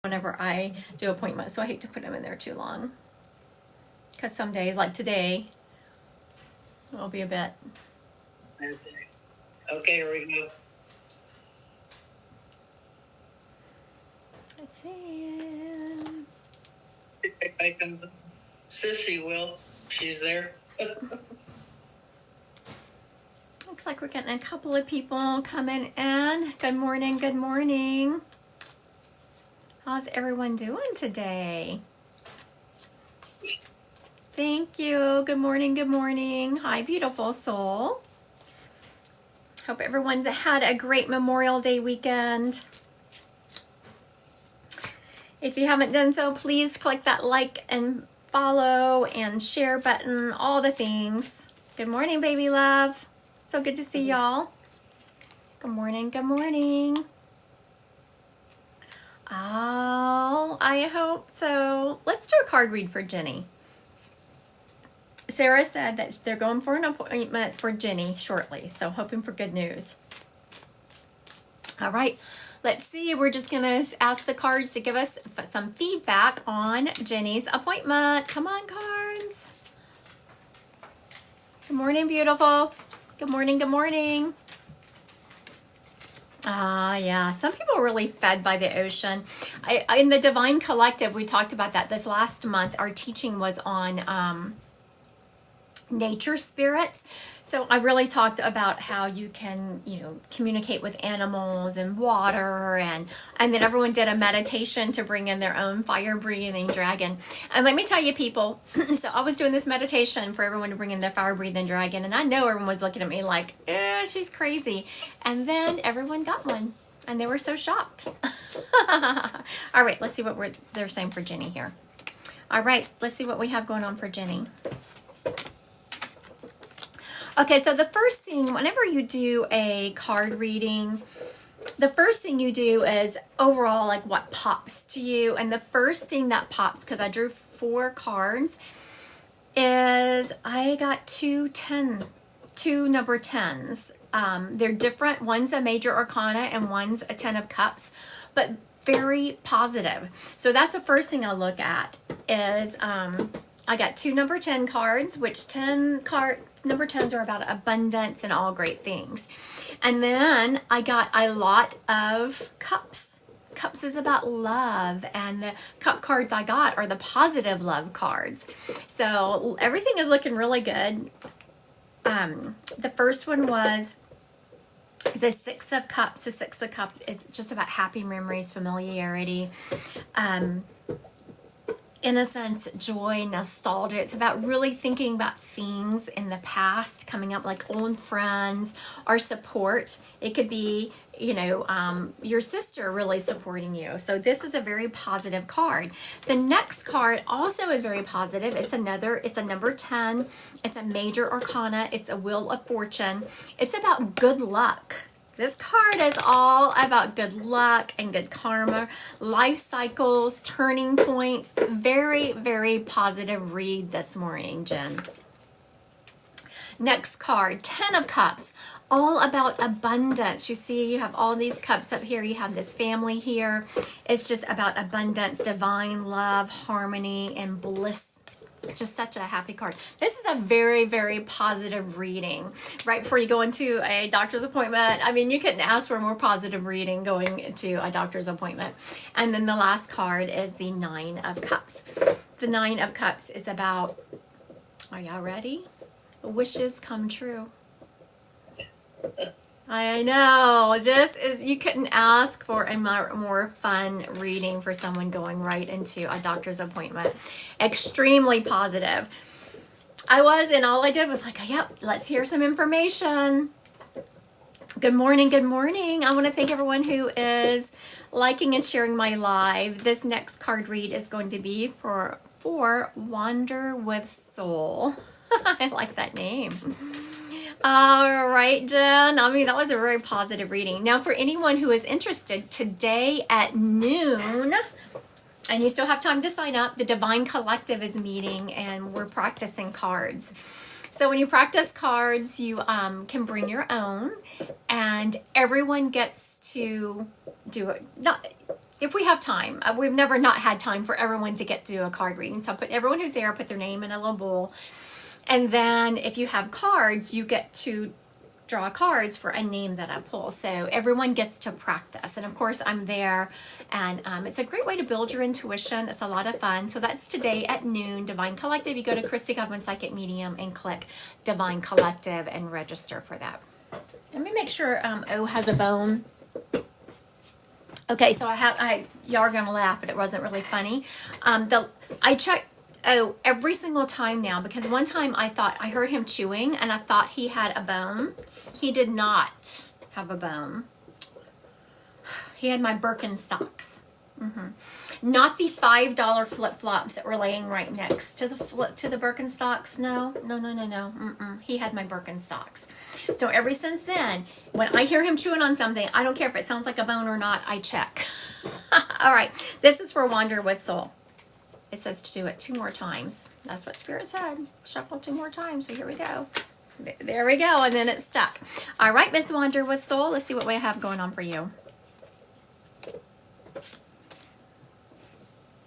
whenever I do appointments, so I hate to put them in there too long. Because some days, like today, will be a bit. Okay, here we go. Let's see. I can, Sissy will. She's there. Looks like we're getting a couple of people coming in. Good morning, good morning. How's everyone doing today? Thank you. Good morning, good morning. Hi, beautiful soul. Hope everyone's had a great Memorial Day weekend. If you haven't done so, please click that like and follow and share button, all the things. Good morning, baby love. So good to see y'all. Good morning, good morning. Oh, I hope so. Let's do a card read for Jenny. Sarah said that they're going for an appointment for Jenny shortly, so hoping for good news. All right, let's see. We're just going to ask the cards to give us some feedback on Jenny's appointment. Come on, cards. Good morning, beautiful. Good morning, good morning. Yeah, some people are really fed by the ocean. In the Divine Collective, we talked about that this last month. Our teaching was on nature spirits. So I really talked about how you can, communicate with animals and water, and then everyone did a meditation to bring in their own fire-breathing dragon. And let me tell you, people, so I was doing this meditation for everyone to bring in their fire-breathing dragon, and I know everyone was looking at me like, she's crazy. And then everyone got one, and they were so shocked. All right, let's see what they're saying for Jenny here. All right, let's see what we have going on for Jenny. Okay, so the first thing, whenever you do a card reading, the first thing you do is overall, like, what pops to you. And the first thing that pops, because I drew 4 cards, is I got two number 10s. They're different. One's a major arcana and one's a 10 of cups, but very positive. So that's the first thing I look at is I got 2 number 10 cards, which number 10s are about abundance and all great things. And then I got a lot of cups. Cups is about love, and the cup cards I got are the positive love cards. So everything is looking really good. The first one was the 6 of cups. The 6 of cups is just about happy memories, familiarity, innocence, joy, nostalgia. It's about really thinking about things in the past coming up, like old friends or support. It could be, your sister really supporting you. So this is a very positive card. The next card also is very positive. It's a number 10. It's a major arcana. It's a wheel of fortune. It's about good luck. This card is all about good luck and good karma, life cycles, turning points. Very, very positive read this morning, Jen. Next card, 10 of cups, all about abundance. You see, you have all these cups up here. You have this family here. It's just about abundance, divine love, harmony, and bliss. Just such a happy card. This is a very, very positive reading right before you go into a doctor's appointment. I mean, you couldn't ask for a more positive reading going into a doctor's appointment. And then the last card is the 9 of cups. The 9 of cups is about, are y'all ready? Wishes come true. I know, you couldn't ask for a more fun reading for someone going right into a doctor's appointment. Extremely positive. And all I did was like, yep, let's hear some information. Good morning, good morning. I want to thank everyone who is liking and sharing my live. This next card read is going to be for Wander with Soul. I like that name. All right, Jen. I mean, that was a very positive reading. Now, for anyone who is interested, today at noon, and you still have time to sign up, the Divine Collective is meeting, and we're practicing cards. So when you practice cards, you can bring your own, and everyone gets to do it. if we have time. We've never not had time for everyone to get to do a card reading. So I put everyone who's there, put their name in a little bowl. And then if you have cards, you get to draw cards for a name that I pull. So everyone gets to practice. And of course I'm there, and it's a great way to build your intuition. It's a lot of fun. So that's today at noon, Divine Collective. You go to Christy Godwin Psychic Medium and click Divine Collective and register for that. Let me make sure O has a bone. Okay, so y'all are gonna laugh, but it wasn't really funny. I checked every single time now, because one time I heard him chewing and I thought he had a bone. He did not have a bone. He had my Birkenstocks. Not the $5 flip-flops that were laying right next to the Birkenstocks. No. He had my Birkenstocks. So ever since then, when I hear him chewing on something, I don't care if it sounds like a bone or not, I check. All right, this is for Wander with Soul. It says to do it 2 more times. That's what Spirit said. Shuffle 2 more times. So here we go. There we go, and then it's stuck. All right, Miss Wander with Soul. Let's see what we have going on for you.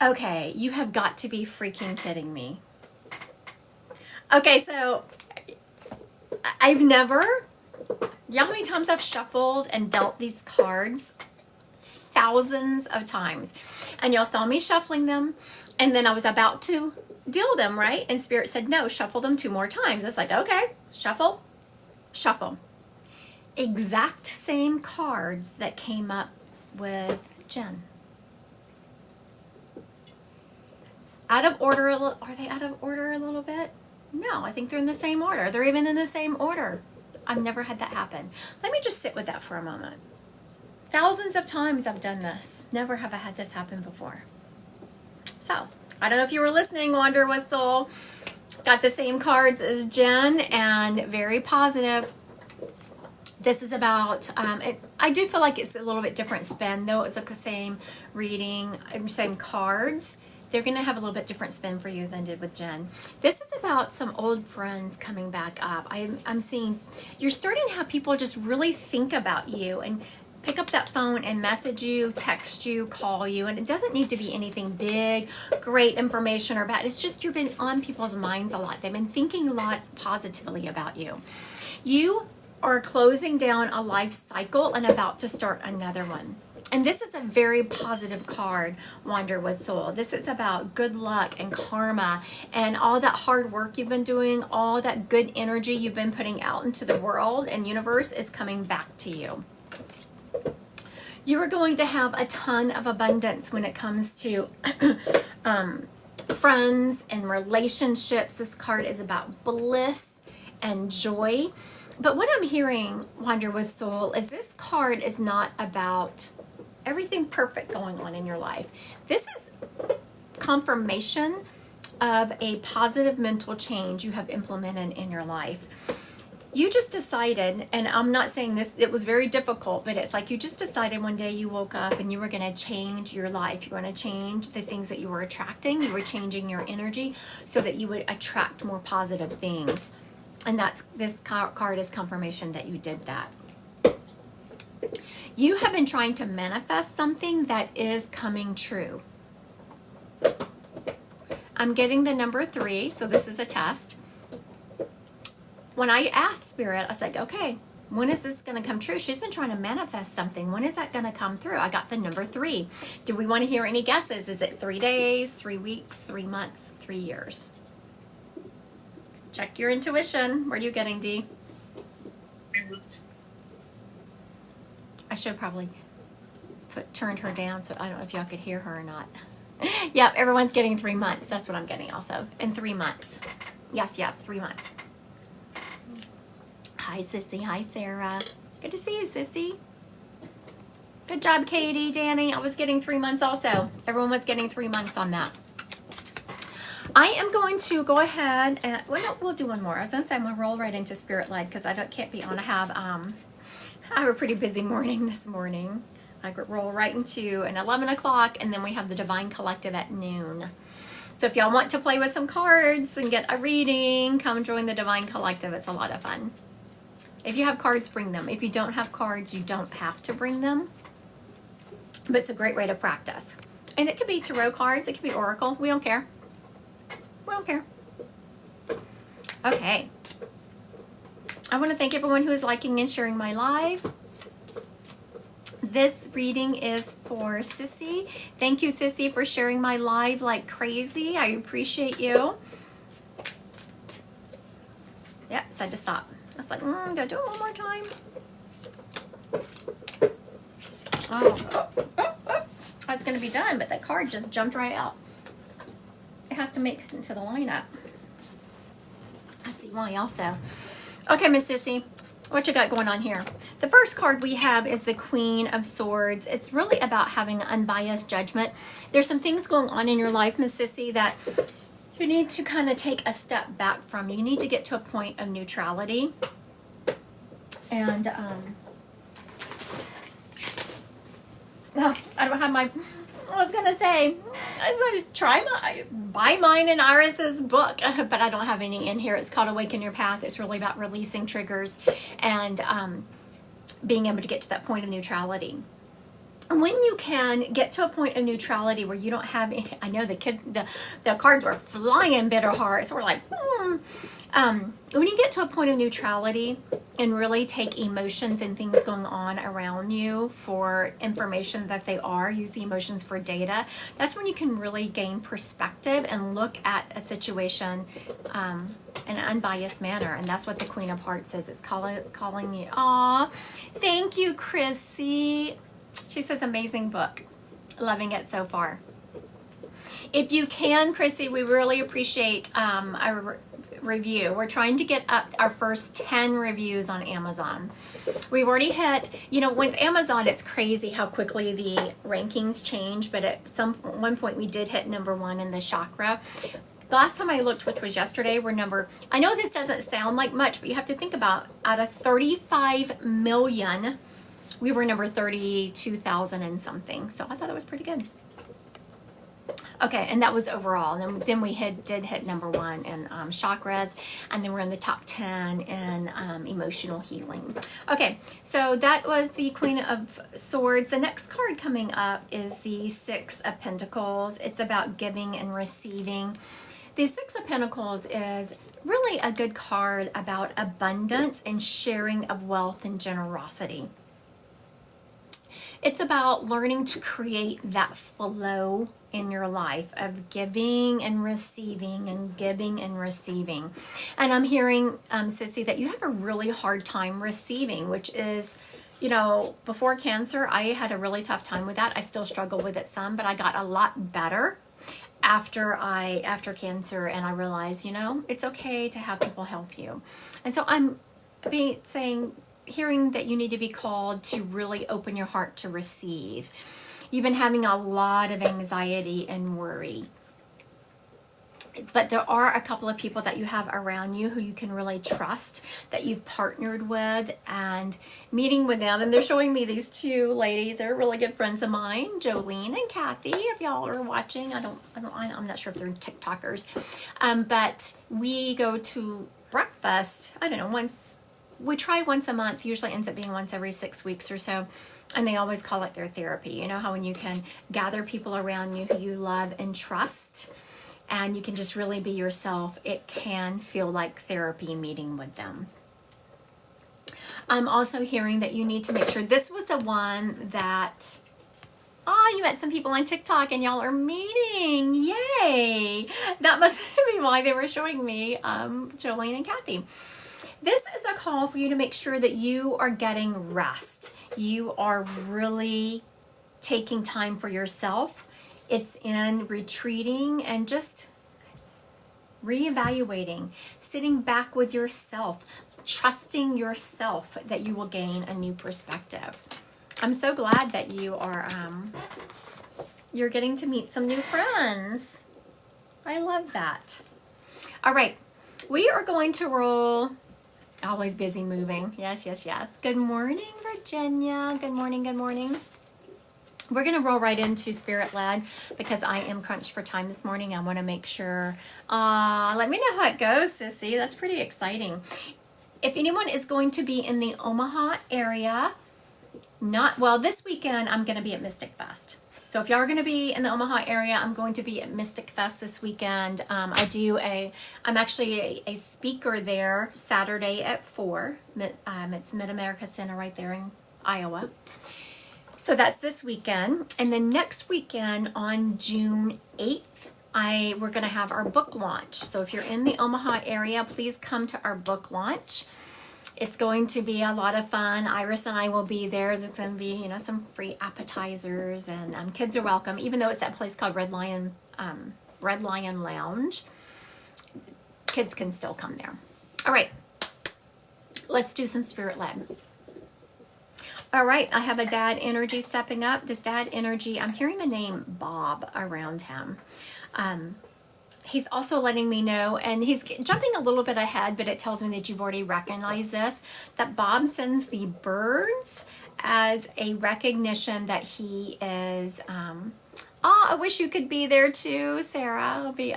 Okay, you have got to be freaking kidding me. Okay, so I've never, you know how many times I've shuffled and dealt these cards? Thousands of times. And y'all saw me shuffling them, and then I was about to deal them, right? And Spirit said, no, shuffle them 2 more times. I was like, okay, shuffle, shuffle. Exact same cards that came up with Jen. Out of order, are they out of order a little bit? No, I think they're in the same order. They're even in the same order. I've never had that happen. Let me just sit with that for a moment. Thousands of times I've done this. Never have I had this happen before. So, I don't know if you were listening, Wander with Soul. Got the same cards as Jen, and very positive. This is about, I do feel like it's a little bit different spin, though it's like the same reading, same cards. They're going to have a little bit different spin for you than did with Jen. This is about some old friends coming back up. I'm seeing you're starting to have people just really think about you and pick up that phone and message you, text you, call you. And it doesn't need to be anything big, great information or bad. It's just you've been on people's minds a lot. They've been thinking a lot positively about you. You are closing down a life cycle and about to start another one. And this is a very positive card, Wander with Soul. This is about good luck and karma and all that hard work you've been doing, all that good energy you've been putting out into the world and universe is coming back to you. You are going to have a ton of abundance when it comes to friends and relationships. This card is about bliss and joy. But what I'm hearing, Wander with Soul, is this card is not about everything perfect going on in your life. This is confirmation of a positive mental change you have implemented in your life. You just decided, and I'm not saying this, it was very difficult, but it's like you just decided one day you woke up and you were going to change your life. You were going to change the things that you were attracting. You were changing your energy so that you would attract more positive things. And this card is confirmation that you did that. You have been trying to manifest something that is coming true. I'm getting the number 3, so this is a test. When I asked Spirit, I said, okay, when is this going to come true? She's been trying to manifest something. When is that going to come through? I got the number 3. Do we want to hear any guesses? Is it 3 days, 3 weeks, 3 months, 3 years? Check your intuition. What are you getting, Dee? I should have probably turned her down, so I don't know if y'all could hear her or not. Yep, everyone's getting 3 months. That's what I'm getting also. In 3 months. Yes, 3 months. Hi, Sissy. Hi, Sarah. Good to see you, Sissy. Good job, Katie, Danny. I was getting 3 months also. Everyone was getting 3 months on that. I am going to go ahead and, well, no, we'll do one more. I was going to say I'm going to roll right into Spirit Led because can't be on. I have a pretty busy morning this morning. I could roll right into an 11 o'clock, and then we have the Divine Collective at noon. So if y'all want to play with some cards and get a reading, come join the Divine Collective. It's a lot of fun. If you have cards, bring them. If you don't have cards, you don't have to bring them. but it's a great way to practice. And it could be tarot cards, it could be oracle. We don't care. We don't care. Okay. I want to thank everyone who is liking and sharing my live. This reading is for Sissy. Thank you, Sissy, for sharing my live like crazy. I appreciate you. Yeah, said to stop. I was like, gotta do it one more time. I was going to be done, but that card just jumped right out. It has to make it into the lineup. I see why also. Okay, Miss Sissy, what you got going on here? The first card we have is the Queen of Swords. It's really about having unbiased judgment. There's some things going on in your life, Miss Sissy, that you need to kind of take a step back from. You need to get to a point of neutrality. And, no, I don't have my, I was going to say, I was going to buy mine in Iris's book, but I don't have any in here. It's called Awaken Your Path. It's really about releasing triggers and being able to get to that point of neutrality. And when you can get to a point of neutrality where you don't have any, I know the cards were flying bitter hearts. So we're like, when you get to a point of neutrality and really take emotions and things going on around you for information that they are, use the emotions for data, that's when you can really gain perspective and look at a situation in an unbiased manner. And that's what the Queen of Hearts is. It's calling you. Aw, thank you, Chrissy. She says, amazing book. Loving it so far. If you can, Chrissy, we really appreciate a review. We're trying to get up our first 10 reviews on Amazon. We've already hit, with Amazon, it's crazy how quickly the rankings change, but at one point we did hit #1 in the chakra. The last time I looked, which was yesterday, I know this doesn't sound like much, but you have to think about, out of 35 million, we were number 32,000 and something. So I thought that was pretty good. Okay, and that was overall. And then we did hit #1 in chakras, and then we're in the top 10 in emotional healing. Okay, so that was the Queen of Swords. The next card coming up is the Six of Pentacles. It's about giving and receiving. The Six of Pentacles is really a good card about abundance and sharing of wealth and generosity. It's about learning to create that flow in your life of giving and receiving and giving and receiving. And I'm hearing, Sissy, that you have a really hard time receiving, which is, before Cancer, I had a really tough time with that. I still struggle with it some, but I got a lot better after Cancer, and I realized, it's okay to have people help you. And so I'm hearing that you need to be called to really open your heart to receive. You've been having a lot of anxiety and worry. But there are a couple of people that you have around you who you can really trust, that you've partnered with, and meeting with them. And they're showing me these two ladies. They're really good friends of mine, Jolene and Kathy. If y'all are watching, I'm not sure if they're TikTokers. But we go to breakfast, I don't know, we try once a month, usually ends up being once every 6 weeks or so, and they always call it their therapy. You know how when you can gather people around you who you love and trust, and you can just really be yourself, it can feel like therapy meeting with them. I'm also hearing that you need to make sure, this was the one that, you met some people on TikTok and y'all are meeting, yay! That must be why they were showing me Jolene and Kathy. This is a call for you to make sure that you are getting rest. You are really taking time for yourself. It's in retreating and just reevaluating, sitting back with yourself, trusting yourself that you will gain a new perspective. I'm so glad that you are, you're getting to meet some new friends. I love that. All right, we are going to roll. Always busy moving. Yes, yes, yes. Good morning, Virginia. Good morning, good morning. We're going to roll right into Spirit Led because I am crunched for time this morning. I want to make sure. Let me know how it goes, Sissy. That's pretty exciting. If anyone is going to be in the Omaha area, Not, well, this weekend I'm going to be at Mystic Fest. So if y'all are going to be in the Omaha area, I'm going to be at Mystic Fest this weekend. I'm actually a speaker there Saturday at 4. It's Mid-America Center right there in Iowa. So that's this weekend. And then next weekend on June 8th, we're going to have our book launch. So if you're in the Omaha area, please come to our book launch. It's going to be a lot of fun. Iris and I will be there. There's going to be, some free appetizers, and kids are welcome. Even though it's that place called Red Lion Lounge, kids can still come there. All right, let's do some spirit led. All right, I have a dad energy stepping up. This dad energy, I'm hearing the name Bob around him. He's also letting me know, and he's jumping a little bit ahead, but it tells me that you've already recognized this, that Bob sends the birds as a recognition that he is, I wish you could be there too, Sarah. It'll be,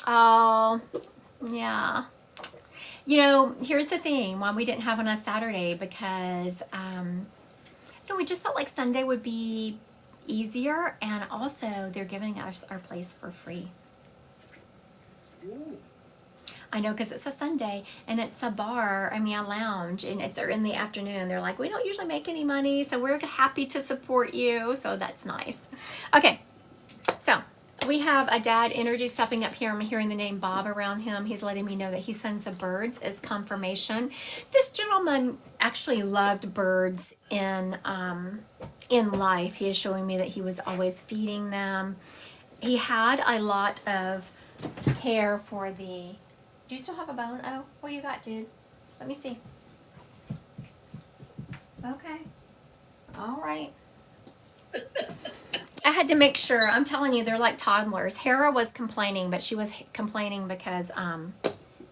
oh, yeah. Here's the thing, why we didn't have one on Saturday, because, we just felt like Sunday would be easier, and also they're giving us our place for free. Ooh. I know, because it's a Sunday and it's a lounge, and it's in the afternoon. They're like, we don't usually make any money, so we're happy to support you. So that's nice. Okay, so we have a dad energy stepping up here. I'm hearing the name Bob around him. He's letting me know that he sends the birds as confirmation. This gentleman actually loved birds in life. He is showing me that he was always feeding them. He had a lot of hair for the... Do you still have a bone? Oh, what do you got, dude? Let me see. Okay. All right. I had to make sure. I'm telling you, they're like toddlers. Hera was complaining, but she was complaining because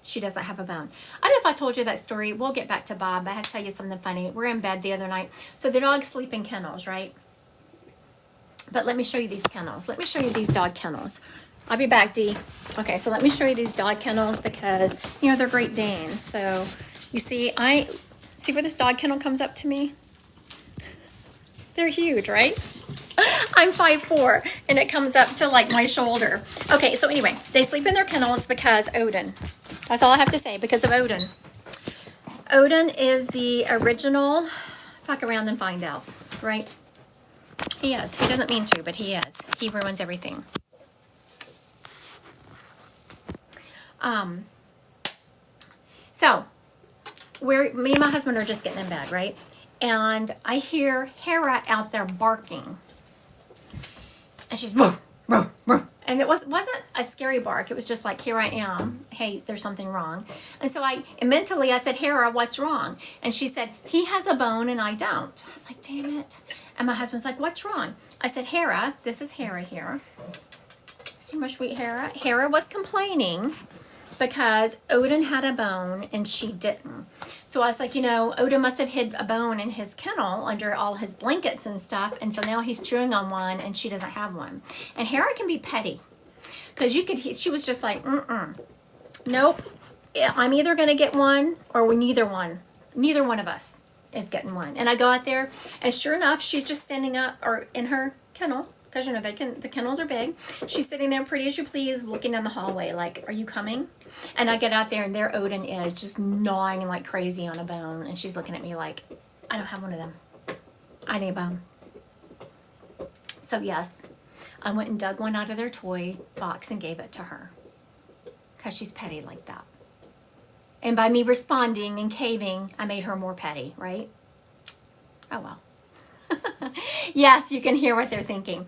she doesn't have a bone. I don't know if I told you that story. We'll get back to Bob. I have to tell you something funny. We're in bed the other night. So the dogs sleep in kennels, right? But let me show you these kennels. Let me show you these dog kennels. I'll be back, Dee. Okay, so let me show you these dog kennels because, they're Great Danes. So you see, see where this dog kennel comes up to me? They're huge, right? I'm 5'4", and it comes up to like my shoulder. Okay, so anyway, they sleep in their kennels because Odin. That's all I have to say, because of Odin. Odin is the original, fuck around and find out, right? He is. He doesn't mean to, but he is. He ruins everything. So, me and my husband are just getting in bed, right? And I hear Hera out there barking. And she's, woof, woof, woof. And it wasn't a scary bark. It was just like, here I am. Hey, there's something wrong. And so mentally I said, Hera, what's wrong? And she said, he has a bone and I don't. I was like, damn it. And my husband's like, what's wrong? I said, Hera, this is Hera here. See my sweet Hera? Hera was complaining because Odin had a bone and she didn't. So I was like, Odin must have hid a bone in his kennel under all his blankets and stuff, and so now he's chewing on one and she doesn't have one. And Hera can be petty, because she was just like, nope, I'm either going to get one or neither one of us is getting one. And I go out there, and sure enough, she's just standing up or in her kennel, because the kennels are big. She's sitting there pretty as you please, looking down the hallway like, are you coming? And I get out there, and there Odin is, just gnawing like crazy on a bone. And she's looking at me like, I don't have one of them. I need a bone. So yes, I went and dug one out of their toy box and gave it to her. Because she's petty like that. And by me responding and caving, I made her more petty, right? Oh well. Yes, you can hear what they're thinking.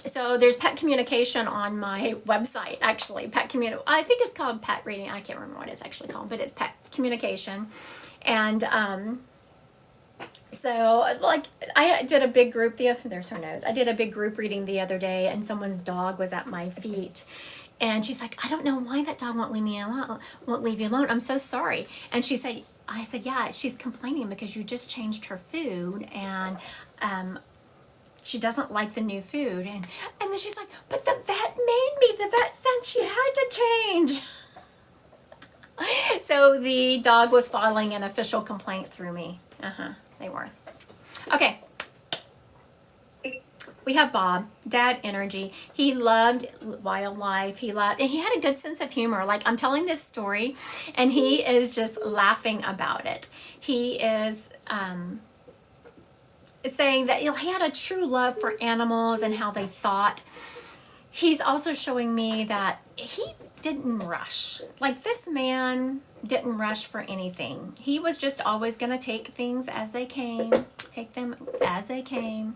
So there's pet communication on my website, actually. I think it's called Pet Reading. I can't remember what it's actually called, but it's pet communication. And so, like, I did a big group there's her nose. I did a big group reading the other day, and someone's dog was at my feet. And she's like, I don't know why that dog won't leave you alone. I'm so sorry. And I said, yeah, she's complaining because you just changed her food, and she doesn't like the new food. And then she's like, but the vet made me. The vet said she had to change. So the dog was filing an official complaint through me. They were. Okay. We have Bob, dad energy. He loved wildlife. And he had a good sense of humor. Like, I'm telling this story and he is just laughing about it. He is saying that he had a true love for animals and how they thought. He's also showing me that he didn't rush. Like, this man didn't rush for anything. He was just always going to take things as they came. Take them as they came.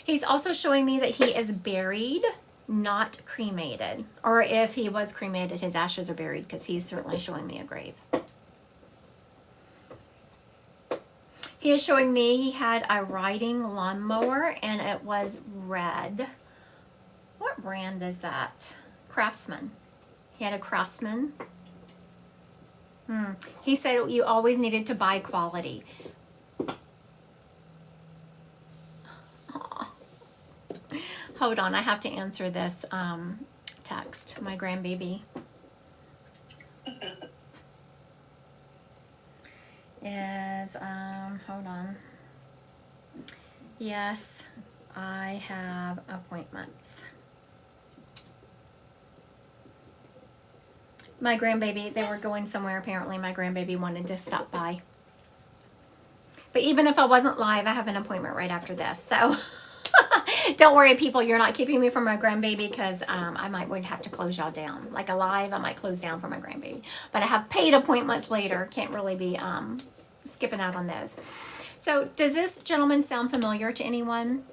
He's also showing me that he is buried, not cremated. Or if he was cremated, his ashes are buried, because he's certainly showing me a grave. He is showing me he had a riding lawnmower, and it was red. What brand is that? Craftsman. He had a Craftsman. He said you always needed to buy quality. Hold on, I have to answer this text. My grandbaby is, hold on. Yes, I have appointments. My grandbaby, they were going somewhere apparently. My grandbaby wanted to stop by. But even if I wasn't live, I have an appointment right after this. So don't worry, people, you're not keeping me from my grandbaby, because I would have to close y'all down. Like, a live, I might close down for my grandbaby. But I have paid appointments later. Can't really be skipping out on those. So does this gentleman sound familiar to anyone?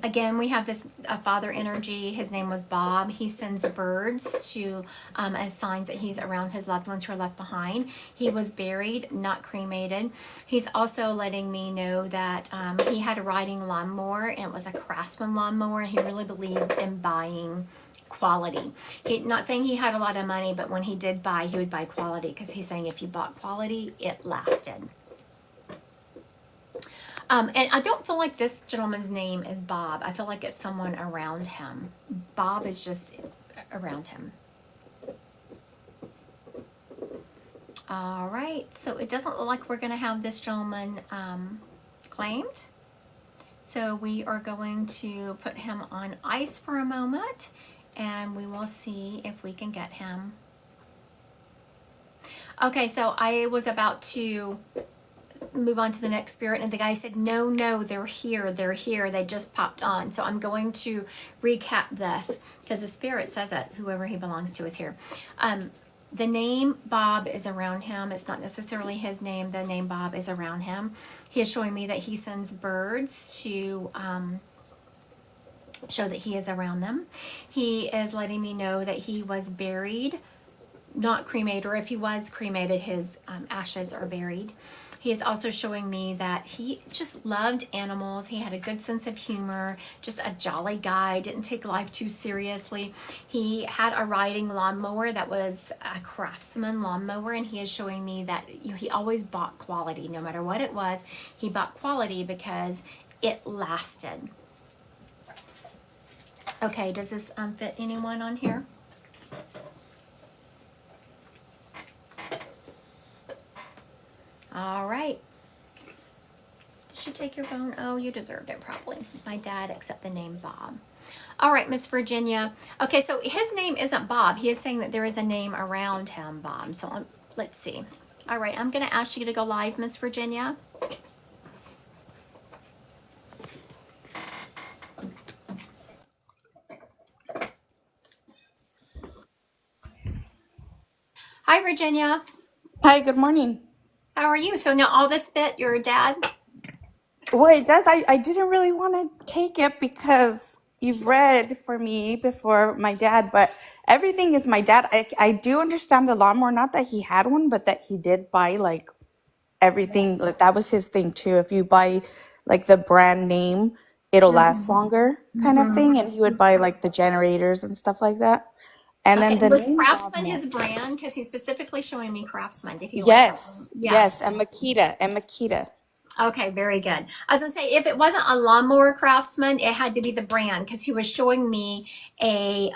Again, we have this father energy. His name was Bob. He sends birds to as signs that he's around his loved ones who are left behind. He was buried, not cremated. He's also letting me know that he had a riding lawnmower, and it was a Craftsman lawnmower, and he really believed in buying quality. Not saying he had a lot of money, but when he did buy, he would buy quality, because he's saying if you bought quality, it lasted. And I don't feel like this gentleman's name is Bob. I feel like it's someone around him. Bob is just around him. All right. So it doesn't look like we're going to have this gentleman claimed. So we are going to put him on ice for a moment, and we will see if we can get him. Okay, so I was about to move on to the next spirit, and the guy said, no, they're here, they just popped on. So I'm going to recap this, because the spirit says it, whoever he belongs to is here. The name Bob is around him. It's not necessarily his name. The name Bob is around him. He is showing me that he sends birds to show that he is around them. He is letting me know that he was buried, not cremated, or if he was cremated, his ashes are buried. He is also showing me that he just loved animals. He had a good sense of humor, just a jolly guy, didn't take life too seriously. He had a riding lawnmower that was a Craftsman lawnmower, and he is showing me that he always bought quality. No matter what it was, he bought quality because it lasted. Okay, does this fit anyone on here? All right. Did you take your phone? Oh, you deserved it probably. My dad, except the name Bob. All right, Miss Virginia. Okay, so his name isn't Bob. He is saying that there is a name around him, Bob. So let's see. All right, I'm going to ask you to go live, Miss Virginia. Hi, Virginia. Hi, good morning. How are you? So now all this fit your dad? Well, it does. I didn't really want to take it because you've read for me before my dad, but everything is my dad. I do understand the lawnmower, not that he had one, but that he did buy like everything. Like that was his thing too. If you buy like the brand name, it'll last longer kind of thing. And he would buy like the generators and stuff like that. And then Okay, the was name Craftsman Bob, his brand? Because he's specifically showing me Craftsman. Did he like that one? yes, Yes. yes, and Makita. Okay, very good. I was gonna say, if it wasn't a lawnmower Craftsman, it had to be the brand, because he was showing me a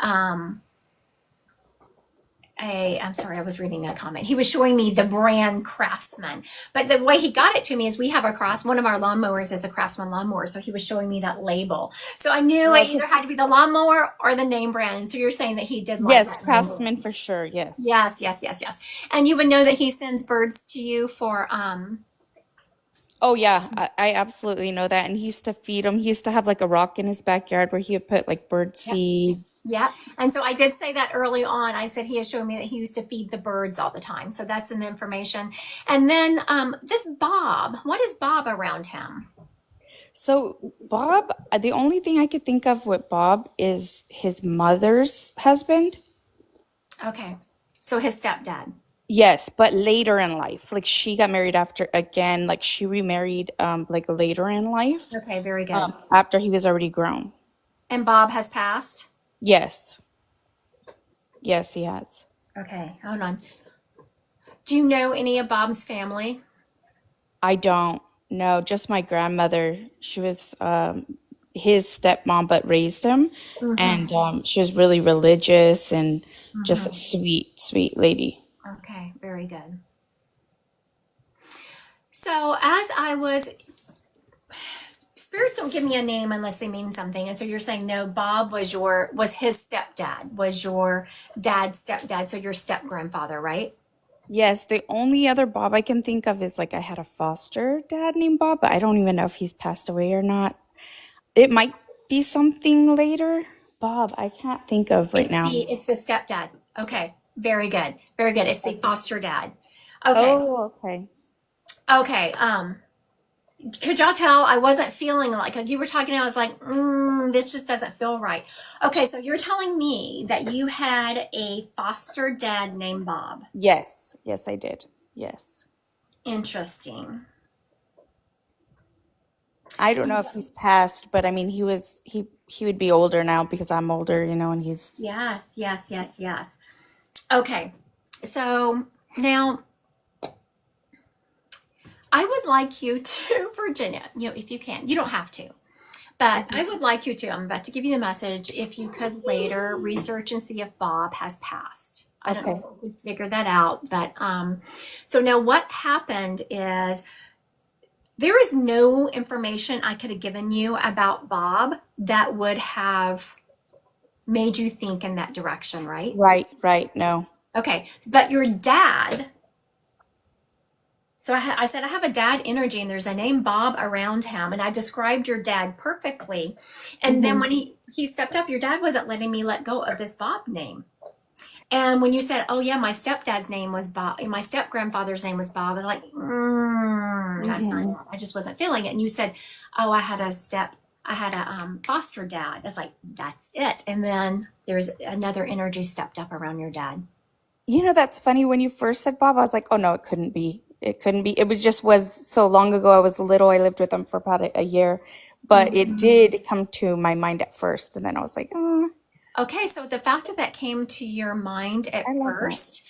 I'm sorry, I was reading a comment. He was showing me the brand Craftsman. But the way he got it to me is we have one of our lawnmowers is a Craftsman lawnmower. So he was showing me that label. So I knew it either had to be the lawnmower or the name brand. And so you're saying that he did like Yes, that label. Craftsman for sure. Yes. Yes, yes, yes, yes. And you would know that he sends birds to you for Oh yeah, I absolutely know that. And he used to feed them. He used to have like a rock in his backyard where he would put like bird seeds. yeah. And so I did say that early on. I said he has shown me that he used to feed the birds all the time. So that's in the information. And then this Bob, what is Bob around him? So Bob, the only thing I could think of with Bob is his mother's husband. Okay. So his stepdad. Yes, but later in life, like she got married after again, like she remarried like later in life, Okay, very good. after he was already grown. And Bob has passed? Yes. Yes, he has. Okay, hold on. Do you know any of Bob's family? I don't know, just my grandmother. She was his stepmom, but raised him, and she was really religious and just a sweet, sweet lady. Okay, very good. So as I was, spirits don't give me a name unless they mean something. And so you're saying, no, Bob was his stepdad, was your dad's stepdad. So your step grandfather, right? Yes, the only other Bob I can think of is like I had a foster dad named Bob, but I don't even know if he's passed away or not. It might be something later. Bob, I can't think of right now. It's the stepdad. Okay, very good. Very good. It's the foster dad. Okay. Oh, okay. Okay. Could y'all tell I wasn't feeling like you were talking? I was like, this just doesn't feel right. Okay, so you're telling me that you had a foster dad named Bob. Yes, yes, I did. Yes. Interesting. I don't know if he's passed, but I mean, he would be older now because I'm older, and he's Yes, yes, yes, yes. Okay, so now I would like you to, Virginia, if you can, you don't have to, but I would like you to, I'm about to give you the message, if you could later research and see if Bob has passed. I don't know if we figured that out, but so now what happened is there is no information I could have given you about Bob that would have made you think in that direction, right? right. No. Okay, but your dad, so I said I have a dad energy and there's a name Bob around him, and I described your dad perfectly. And then when he stepped up, your dad wasn't letting me let go of this Bob name. And when you said, oh yeah, my stepdad's name was Bob, and my step grandfather's name was Bob, I was like, that's not, I just wasn't feeling it. And you said, oh, I had a foster dad. I was like, that's it. And then there's another energy stepped up around your dad. That's funny. When you first said Bob, I was like, oh no, it couldn't be. It couldn't be. It was so long ago. I was little. I lived with him for about a year, but it did come to my mind at first, and then I was like, oh. Okay, so the fact that came to your mind at first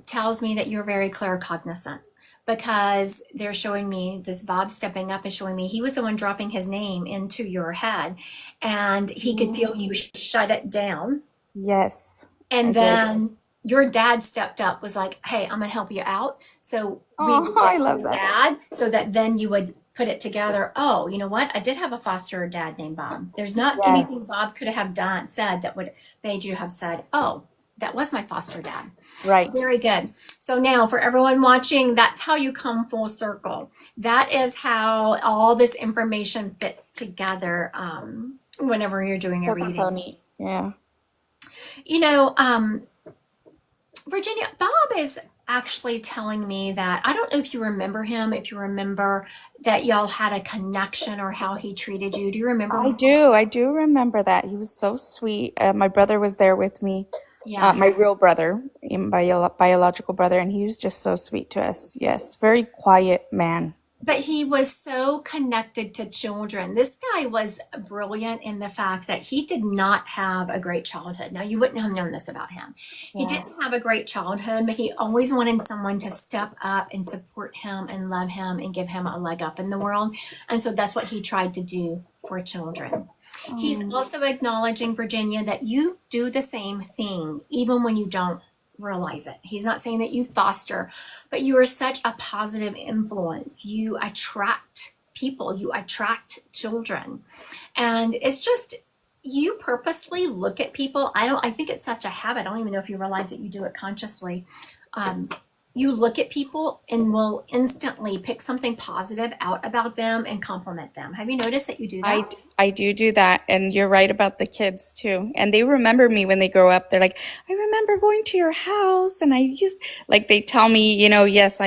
tells me that you're very claircognizant, because they're showing me this Bob stepping up is showing me he was the one dropping his name into your head, and he could feel you shut it down. Yes. And then your dad stepped up, was like, hey, I'm going to help you out. So I love that. Dad, so that then you would put it together. Oh, you know what? I did have a foster dad named Bob. There's not anything Bob could have said that would made you have said, oh, that was my foster dad. Right. Very good. So now for everyone watching, that's how you come full circle. That is how all this information fits together whenever you're doing a reading. That's so neat. Yeah. Virginia, Bob is actually telling me that, I don't know if you remember him, if you remember that y'all had a connection or how he treated you. Do you remember? I do remember that. He was so sweet. My brother was there with me. Yeah. My real brother, biological brother, and he was just so sweet to us. Yes, very quiet man. But he was so connected to children. This guy was brilliant in the fact that he did not have a great childhood. Now, you wouldn't have known this about him. He didn't have a great childhood, but he always wanted someone to step up and support him and love him and give him a leg up in the world. And so that's what he tried to do for children. He's also acknowledging, Virginia, that you do the same thing, even when you don't realize it. He's not saying that you foster, but you are such a positive influence. You attract people, you attract children. And it's just, you purposely look at people. I think it's such a habit. I don't even know if you realize that you do it consciously. You look at people and will instantly pick something positive out about them and compliment them. Have you noticed that you do that? I do that, and you're right about the kids too. And they remember me when they grow up. They're like, I remember going to your house, and I used like they tell me, yes,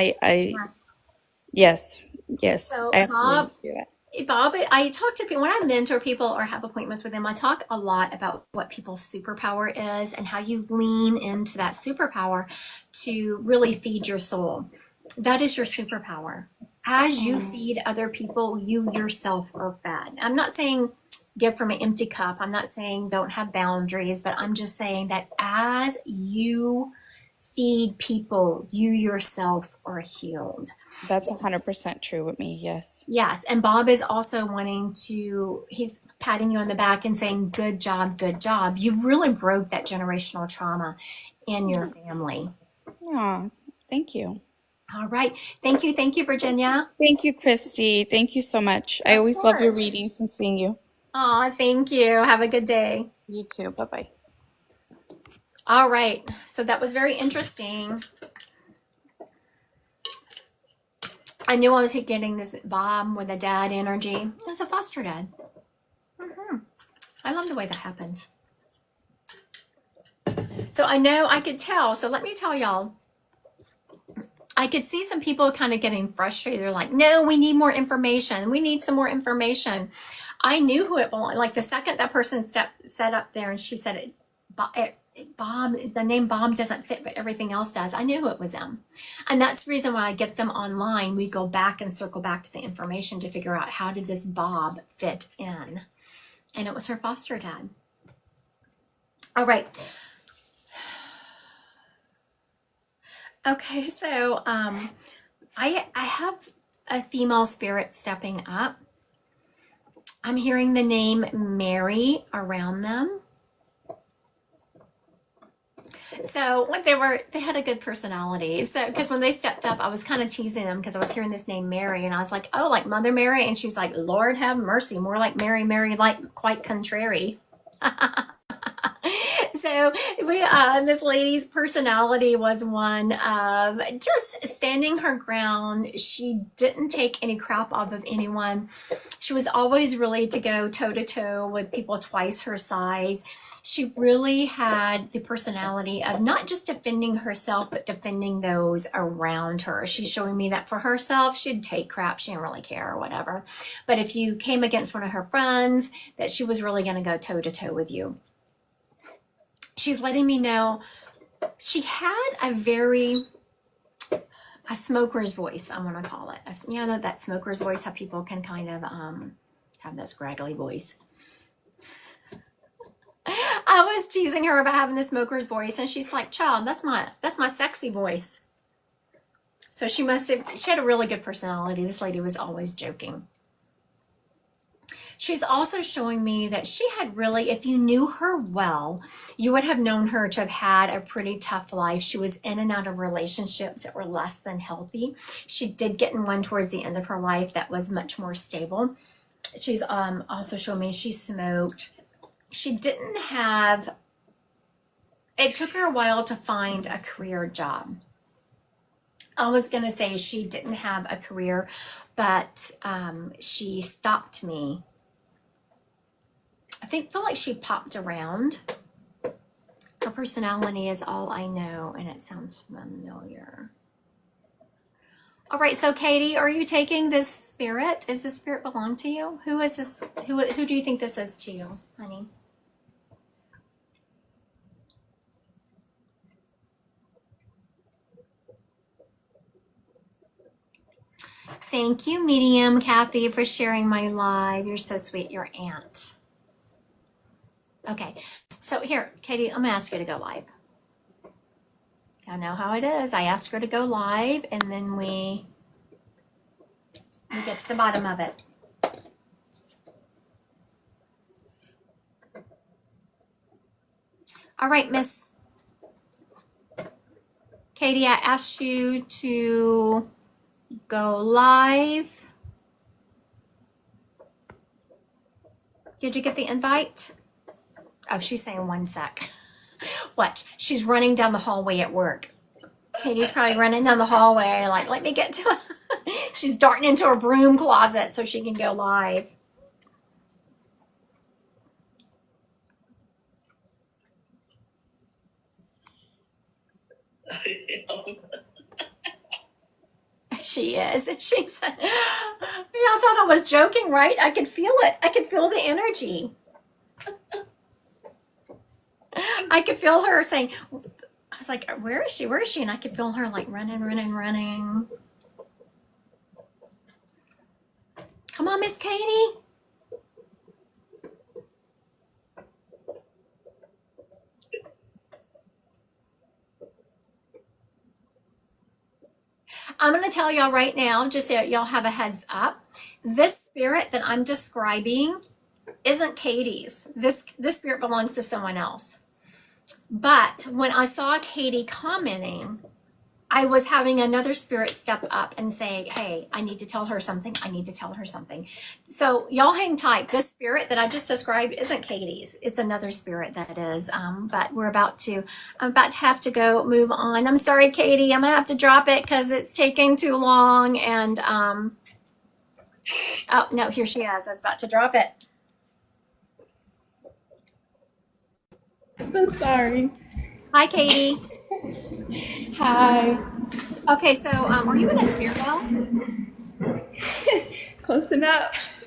Yes. yes, So I absolutely Bob, do that. Bob, I talk to people when I mentor people or have appointments with them. I talk a lot about what people's superpower is and how you lean into that superpower to really feed your soul. That is your superpower. As you feed other people, you yourself are fed. I'm not saying give from an empty cup. I'm not saying don't have boundaries, but I'm just saying that as you feed people, you yourself are healed. That's 100% true with me. Yes. Yes, and Bob is also he's patting you on the back and saying, good job, good job. You really broke that generational trauma in your family. Yeah. Thank you. All right. Thank you, Virginia. Thank you, Christy. Thank you so much. I Of always love your course. readings and seeing you. Aw, thank you. Have a good day. You too. Bye-bye. All right. So that was very interesting. I knew I was getting this Bob with a dad energy. It was a foster dad. I love the way that happens. So I know I could tell. So let me tell y'all. I could see some people kind of getting frustrated. They're like, no, we need more information. We need some more information. I knew who it belonged. Like the second that person sat up there and she said, Bob, the name Bob doesn't fit, but everything else does. I knew who it was them. And that's the reason why I get them online. We go back and circle back to the information to figure out how did this Bob fit in. And it was her foster dad. All right. Okay, so I have a female spirit stepping up. I'm hearing the name Mary around them. So when they had a good personality. So because when they stepped up, I was kind of teasing them because I was hearing this name Mary, and I was like, oh, like Mother Mary, and she's like, Lord have mercy, more like Mary, like quite contrary. So this lady's personality was one of just standing her ground. She didn't take any crap off of anyone. She was always really to go toe to toe with people twice her size. She really had the personality of not just defending herself, but defending those around her. She's showing me that for herself, she'd take crap. She didn't really care or whatever. But if you came against one of her friends, that she was really going to go toe to toe with you. She's letting me know she had a smoker's voice, I'm going to call it. That smoker's voice, how people can kind of have that scraggly voice. I was teasing her about having the smoker's voice, and she's like, child, that's my sexy voice. So she had a really good personality. This lady was always joking. She's also showing me that she had really, if you knew her well, you would have known her to have had a pretty tough life. She was in and out of relationships that were less than healthy. She did get in one towards the end of her life that was much more stable. She's also showing me she smoked. She didn't have, it took her a while to find a career job. I was going to say she didn't have a career, but she stopped me. I feel like she popped around. Her personality is all I know, and it sounds familiar. All right, so Katie, are you taking this spirit? Does this spirit belong to you? Who is this? Who do you think this is to you, honey? Thank you, Medium Kathy, for sharing my live. You're so sweet, your aunt. Okay, so here, Katie, I'm gonna ask you to go live. I know how it is. I ask her to go live, and then we get to the bottom of it. All right, Miss Katie, I asked you to go live. Did you get the invite? Oh, she's saying 1 sec. Watch, she's running down the hallway at work. Katie's probably running down the hallway, like, let me get to She's darting into her broom closet so she can go live. She is. She's. Yeah, I thought I was joking, right? I could feel it. I could feel the energy. I could feel her saying, I was like, where is she? Where is she? And I could feel her like running, running, running. Come on, Miss Katie. I'm going to tell y'all right now, just so y'all have a heads up. This spirit that I'm describing isn't Katie's. This spirit belongs to someone else. But when I saw Katie commenting, I was having another spirit step up and say, hey, I need to tell her something. I need to tell her something. So y'all hang tight. This spirit that I just described isn't Katie's. It's another spirit that is. But I'm about to have to go move on. I'm sorry, Katie. I'm going to have to drop it because it's taking too long. And, oh, no, here she is. I was about to drop it. So sorry. Hi, Katie. Hi. Okay, so are you in a stairwell? Close enough.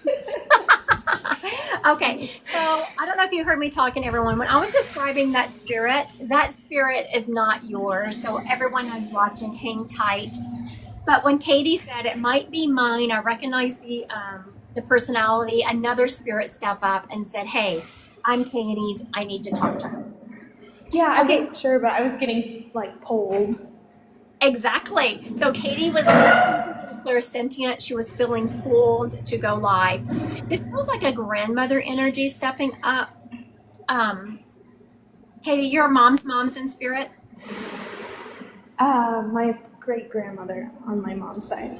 Okay, so I don't know if you heard me talking, everyone. When I was describing that spirit is not yours. So everyone who's watching, hang tight. But when Katie said it might be mine, I recognized the personality. Another spirit stepped up and said, "Hey, I'm Katie's. I need to talk to her." Yeah, I Okay. wasn't sure, but I was getting like pulled. Exactly. So Katie was clairsentient. She was feeling pulled to go live. This feels like a grandmother energy stepping up. Katie, your mom's in spirit. My great grandmother on my mom's side.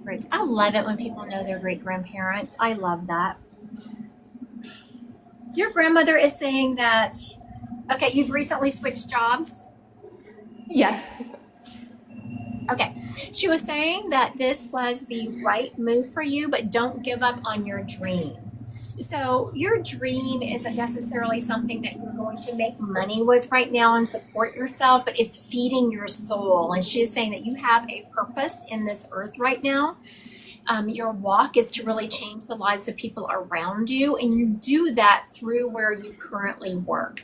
Great. I love it when people know their great grandparents. I love that. Your grandmother is saying that, okay, you've recently switched jobs. Yes. Okay. She was saying that this was the right move for you, but don't give up on your dream. So your dream isn't necessarily something that you're going to make money with right now and support yourself, but it's feeding your soul. And she is saying that you have a purpose in this earth right now. Your walk is to really change the lives of people around you, and you do that through where you currently work.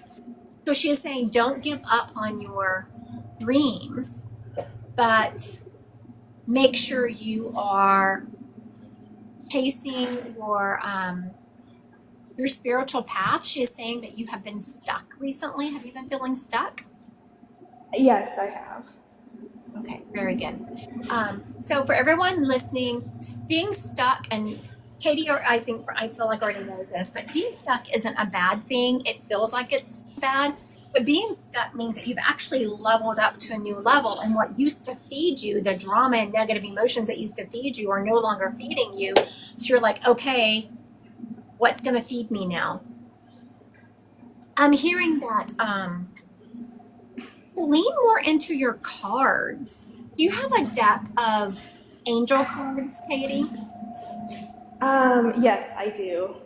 So she is saying don't give up on your dreams, but make sure you are chasing your spiritual path. She is saying that you have been stuck recently. Have you been feeling stuck? Yes, I have. Okay, very good. So for everyone listening, being stuck, and Katie, or I feel like already knows this, but being stuck isn't a bad thing. It feels like it's bad, but being stuck means that you've actually leveled up to a new level, and what used to feed you, the drama and negative emotions that used to feed you, are no longer feeding you. So you're like, okay, what's going to feed me now? I'm hearing that lean more into your cards. Do you have a deck of angel cards, Katie? Yes, I do.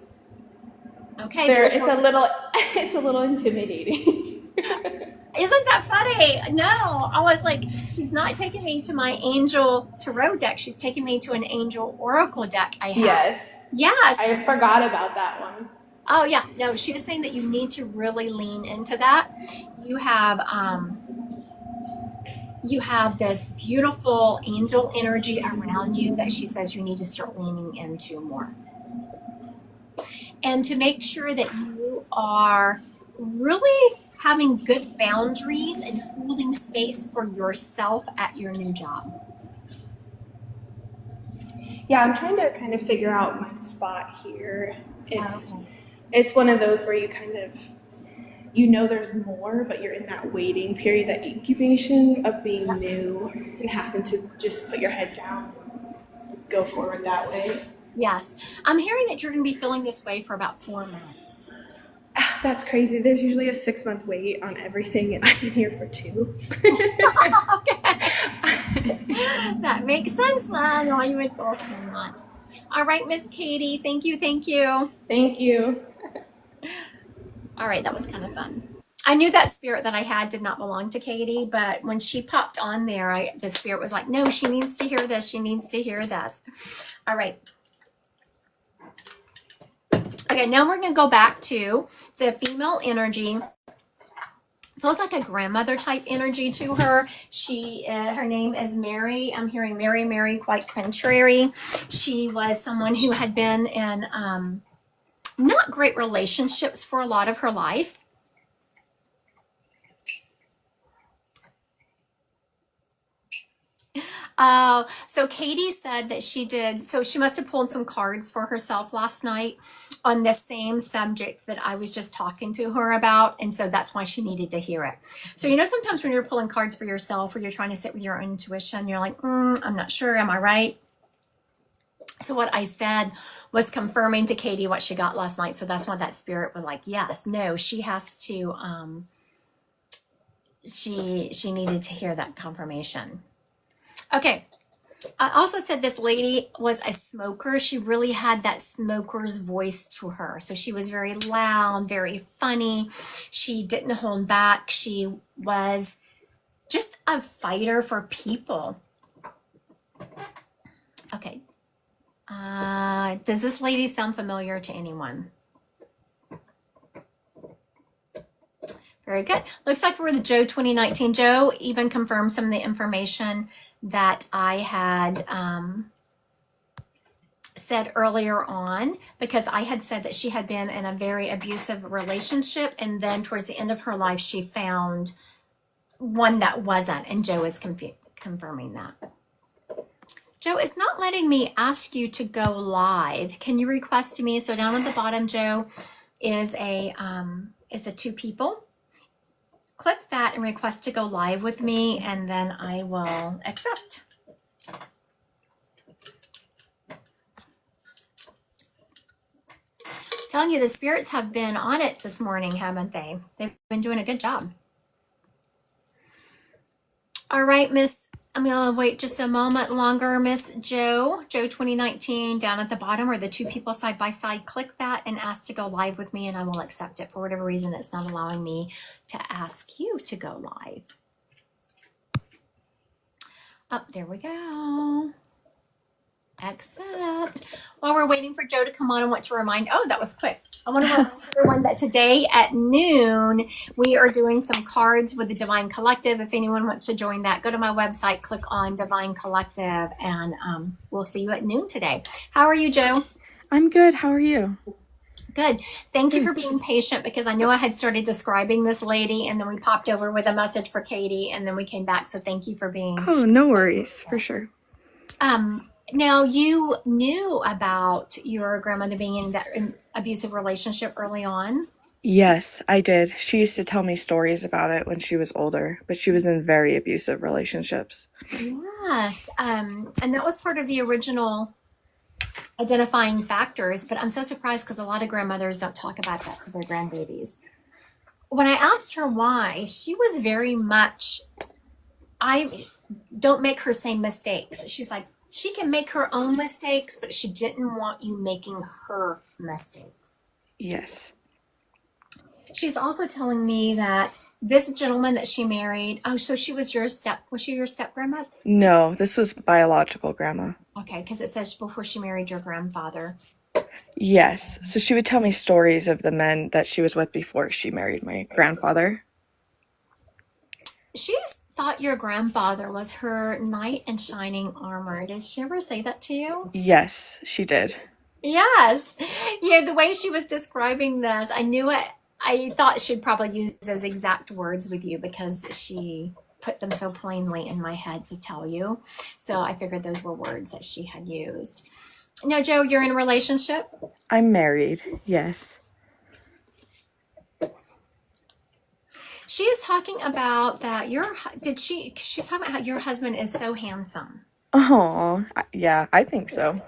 Okay. It's a little intimidating. Isn't that funny? No, I was like, she's not taking me to my angel tarot deck. She's taking me to an angel oracle deck I have. Yes. I forgot about that one. Oh yeah. No, she was saying that you need to really lean into that. You have this beautiful angel energy around you that she says you need to start leaning into more. And to make sure that you are really having good boundaries and holding space for yourself at your new job. Yeah, I'm trying to kind of figure out my spot here. It's one of those where you kind of you know there's more, but you're in that waiting period, that incubation of being new and having to just put your head down, go forward that way. Yes. I'm hearing that you're going to be feeling this way for about 4 months. That's crazy. There's usually a 6-month wait on everything, and I've been here for 2. Okay. That makes sense then. Why you would go 4 months. All right, Miss Katie. Thank you. Thank you. Thank you. All right, that was kind of fun. I knew that spirit that I had did not belong to Katie, but when she popped on there, the spirit was like, no, she needs to hear this. She needs to hear this. All right. Okay, now we're going to go back to the female energy. Feels like a grandmother type energy to her. Her name is Mary. I'm hearing Mary, quite contrary. She was someone who had been in not great relationships for a lot of her life. So Katie said that she did, so she must have pulled some cards for herself last night on the same subject that I was just talking to her about. And so that's why she needed to hear it. So, sometimes when you're pulling cards for yourself or you're trying to sit with your own intuition, you're like, I'm not sure. Am I right? So what I said was confirming to Katie what she got last night. So that's why that spirit was like, yes, no, she has to, she needed to hear that confirmation. Okay. I also said this lady was a smoker. She really had that smoker's voice to her. So she was very loud, very funny. She didn't hold back. She was just a fighter for people. Okay. Does this lady sound familiar to anyone? Very good. Looks like we're the Joe 2019. Joe even confirmed some of the information that I had said earlier on, because I had said that she had been in a very abusive relationship, and then towards the end of her life she found one that wasn't, and Joe is confirming that. Joe, it's not letting me ask you to go live. Can you request to me? So down at the bottom, Joe, is the 2 people. Click that and request to go live with me, and then I will accept. Telling you, the spirits have been on it this morning, haven't they? They've been doing a good job. All right, I'm going to wait just a moment longer. Miss Joe 2019, down at the bottom are the 2 people side by side. Click that and ask to go live with me, and I will accept it. For whatever reason, it's not allowing me to ask you to go live. Oh, there we go. Accept. While we're waiting for Joe to come on, I want to remind, that was quick. I want to remind everyone that today at noon, we are doing some cards with the Divine Collective. If anyone wants to join that, go to my website, click on Divine Collective, and we'll see you at noon today. How are you, Joe? I'm good. How are you? Good. Thank you for being patient, because I know I had started describing this lady, and then we popped over with a message for Katie, and then we came back. So thank you for being. Oh, no worries, for sure. Now, you knew about your grandmother being in that abusive relationship early on? Yes, I did. She used to tell me stories about it when she was older, but she was in very abusive relationships. Yes. And that was part of the original identifying factors, but I'm so surprised because a lot of grandmothers don't talk about that to their grandbabies. When I asked her why, she was very much, I don't make her same mistakes. She's like, she can make her own mistakes, but she didn't want you making her mistakes. Yes. She's also telling me that this gentleman that she married, so she was was she your step grandma? No, this was biological grandma. Okay, because it says before she married your grandfather. Yes. So she would tell me stories of the men that she was with before she married my grandfather. She thought your grandfather was her knight in shining armor. Did she ever say that to you? Yes, she did. Yes. Yeah, the way she was describing this, I knew it. I thought she'd probably use those exact words with you because she put them so plainly in my head to tell you. So I figured those were words that she had used. Now, Joe, you're in a relationship? I'm married, yes. She is talking about that she's talking about how your husband is so handsome. Oh, yeah, I think so.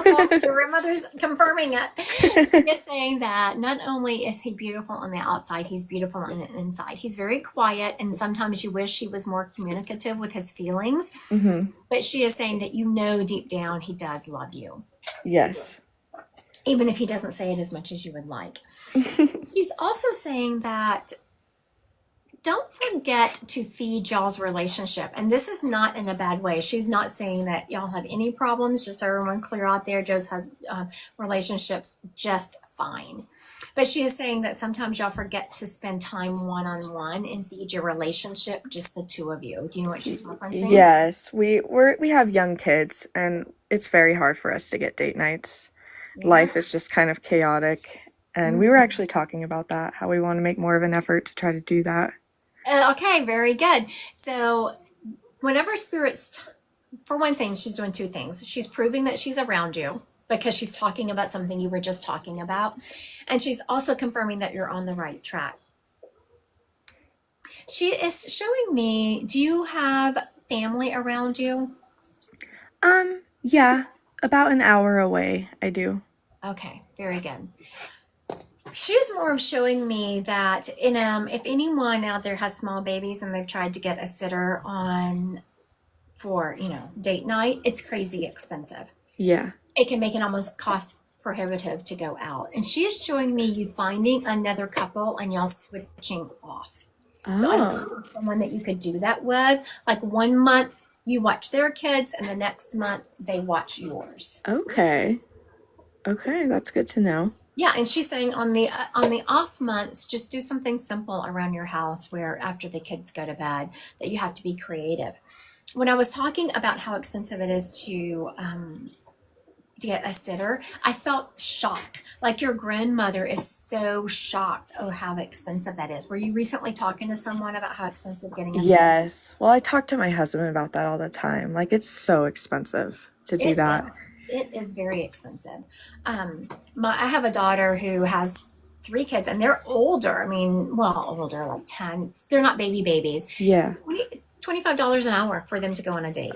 Well, your grandmother's confirming it. She is saying that not only is he beautiful on the outside, he's beautiful on the inside. He's very quiet, and sometimes you wish he was more communicative with his feelings. Mm-hmm. But she is saying that deep down he does love you, Yes. even if he doesn't say it as much as you would like. She's also saying that don't forget to feed y'all's relationship. And this is not in a bad way. She's not saying that y'all have any problems, just so everyone clear out there. Joe's has relationships just fine. But she is saying that sometimes y'all forget to spend time one-on-one and feed your relationship, just the two of you. Do you know what she's referencing? Yes, we have young kids, and it's very hard for us to get date nights. Yeah. Life is just kind of chaotic, and we were actually talking about that, how we want to make more of an effort to try to do that. Okay, very good. So whenever spirits, for one thing, she's doing two things. She's proving that she's around you because she's talking about something you were just talking about. And she's also confirming that you're on the right track. She is showing me, do you have family around you? Yeah, about an hour away, I do. Okay, very good. She's more of showing me that if anyone out there has small babies and they've tried to get a sitter on for, date night, it's crazy expensive. Yeah. It can make it almost cost prohibitive to go out. And she is showing me you finding another couple and y'all switching off. So I don't know someone that you could do that with. Like 1 month you watch their kids and the next month they watch yours. Okay, that's good to know. Yeah, and she's saying on the off months, just do something simple around your house where after the kids go to bed, that you have to be creative. When I was talking about how expensive it is to get a sitter, I felt shocked. Like your grandmother is so shocked how expensive that is. Were you recently talking to someone about how expensive getting a sitter? Yes. Well, I talk to my husband about that all the time. Like, it's so expensive to do that. It is very expensive. I have a daughter who has 3 kids, and they're older. I mean, older, like 10. They're not babies. Yeah. $25 an hour for them to go on a date.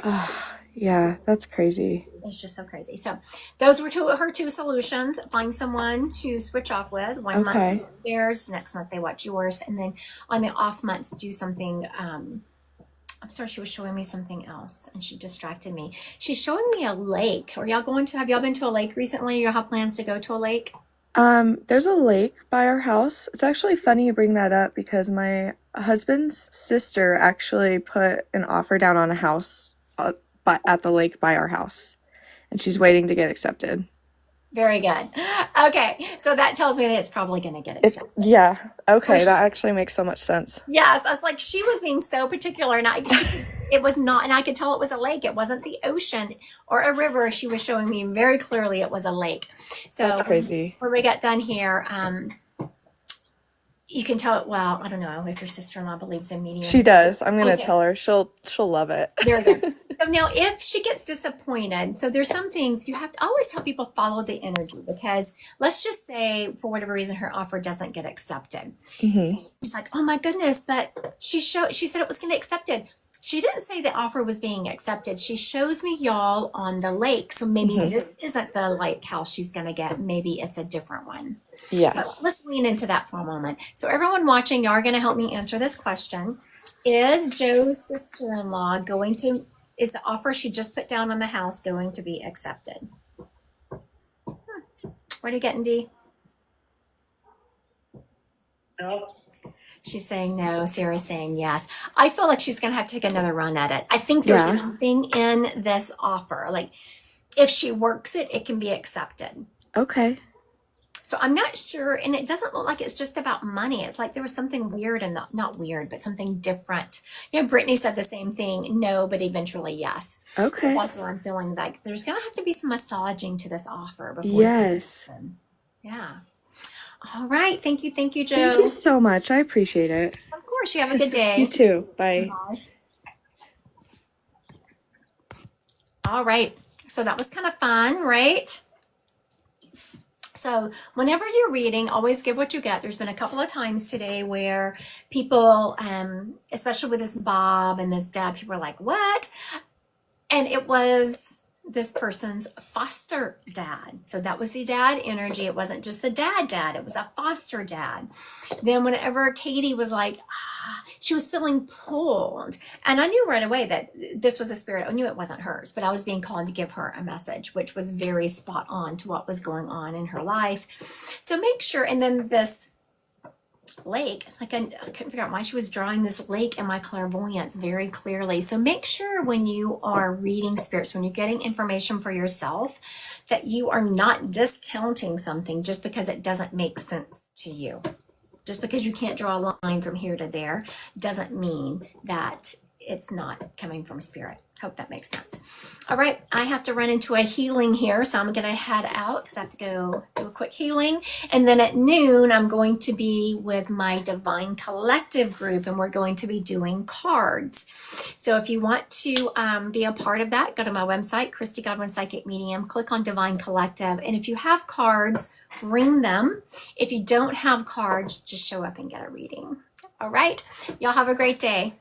Yeah, that's crazy. It's just so crazy. So those were her two solutions. Find someone to switch off with. 1 month theirs, next month they watch yours. And then on the off months, do something. I'm sorry, she was showing me something else and she distracted me. She's showing me a lake. Have y'all been to a lake recently? You have plans to go to a lake? There's a lake by our house. It's actually funny you bring that up because my husband's sister actually put an offer down on a house at the lake by our house, and she's waiting to get accepted. Very good. Okay, so that tells me that it's probably going to get accepted. Yeah. Okay, that actually makes so much sense. Yes, I was like, she was being so particular, and it was not, and I could tell it was a lake. It wasn't the ocean or a river. She was showing me very clearly it was a lake. So that's crazy. When we got done here, you can tell it. Well, I don't know if your sister-in-law believes in medium. She does. I'm gonna tell her. She'll love it. Very good. So now, if she gets disappointed, so there's some things you have to always tell people follow the energy, because let's just say for whatever reason her offer doesn't get accepted. Mm-hmm. She's like, oh my goodness, but she said it was going to get accepted. She didn't say the offer was being accepted. She shows me y'all on the lake. So maybe this isn't the lake house she's going to get. Maybe it's a different one. Yeah. But let's lean into that for a moment. So everyone watching, y'all are going to help me answer this question. Is Joe's sister-in-law is the offer she just put down on the house going to be accepted? What are you getting, Dee? No. She's saying no. Sarah's saying yes. I feel like she's going to have to take another run at it. I think there's something in this offer. Like, if she works it, it can be accepted. Okay. So I'm not sure, and it doesn't look like it's just about money. It's like there was something weird and not weird, but something different. Brittany said the same thing. No, but eventually yes. Okay. That's what I'm feeling like. There's going to have to be some massaging to this offer before. Yes. Yeah. All right. Thank you, Joe. Thank you so much. I appreciate it. Of course. You have a good day. You too. Bye. Bye. All right. So that was kind of fun, right? So whenever you're reading, always give what you get. There's been a couple of times today where people, especially with this Bob and this Deb, people are like, what? And it was this person's foster dad. So that was the dad energy. It wasn't just the dad, it was a foster dad. Then whenever Katie was like, she was feeling pulled. And I knew right away that this was a spirit. I knew it wasn't hers, but I was being called to give her a message, which was very spot on to what was going on in her life. So make sure, and then this lake, like I couldn't figure out why she was drawing this lake in my clairvoyance very clearly. So make sure when you are reading spirits, when you're getting information for yourself, that you are not discounting something just because it doesn't make sense to you. Just because you can't draw a line from here to there doesn't mean that it's not coming from spirit. Hope that makes sense. All right, I have to run into a healing here, so I'm going to head out because I have to go do a quick healing. And then at noon, I'm going to be with my Divine Collective group, and we're going to be doing cards. So if you want to be a part of that, go to my website, Christy Godwin Psychic Medium, click on Divine Collective. And if you have cards, bring them. If you don't have cards, just show up and get a reading. All right, y'all have a great day.